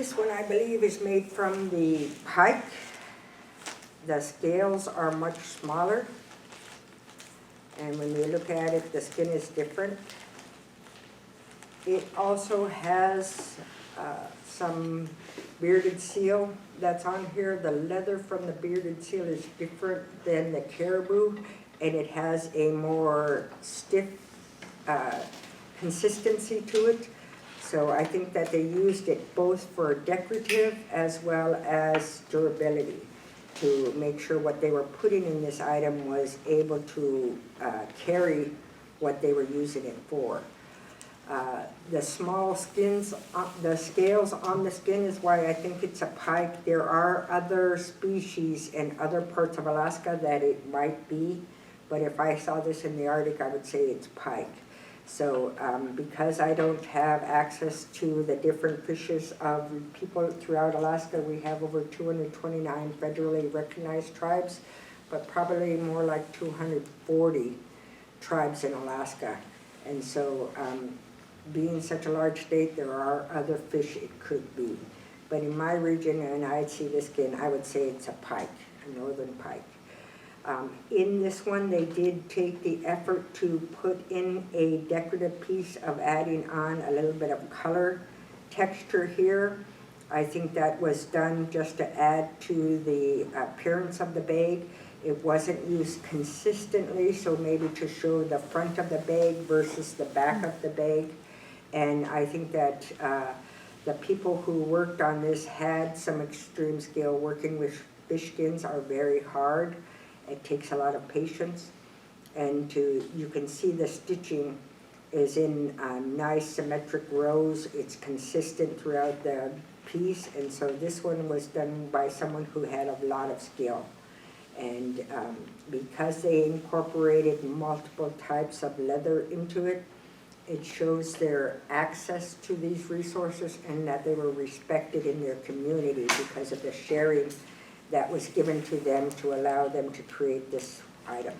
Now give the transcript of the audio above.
This one, I believe, is made from the pike. The scales are much smaller. And when you look at it, the skin is different. It also has some bearded seal that's on here. The leather from the bearded seal is different than the caribou, and it has a more stiff consistency to it. So I think that they used it both for decorative as well as durability to make sure what they were putting in this item was able to carry what they were using it for. The small skins, the scales on the skin is why I think it's a pike. There are other species in other parts of Alaska that it might be, but if I saw this in the Arctic, I would say it's pike. So because I don't have access to the different fishes of people throughout Alaska, we have over 229 federally recognized tribes, but probably more like 240 tribes in Alaska. And so being such a large state, there are other fish it could be. But in my region, and I'd see this skin, I would say it's a pike, a northern pike. In this one, they did take the effort to put in a decorative piece of adding on a little bit of color texture here. I think that was done just to add to the appearance of the bag. It wasn't used consistently, so maybe to show the front of the bag versus the back of the bag. And I think that the people who worked on this had some extreme skill. Working with fish skins are very hard. It takes a lot of patience. And you can see the stitching is in nice symmetric rows. It's consistent throughout the piece. And so this one was done by someone who had a lot of skill. And because they incorporated multiple types of leather into it, it shows their access to these resources and that they were respected in their community because of the sharing that was given to them to allow them to create this item.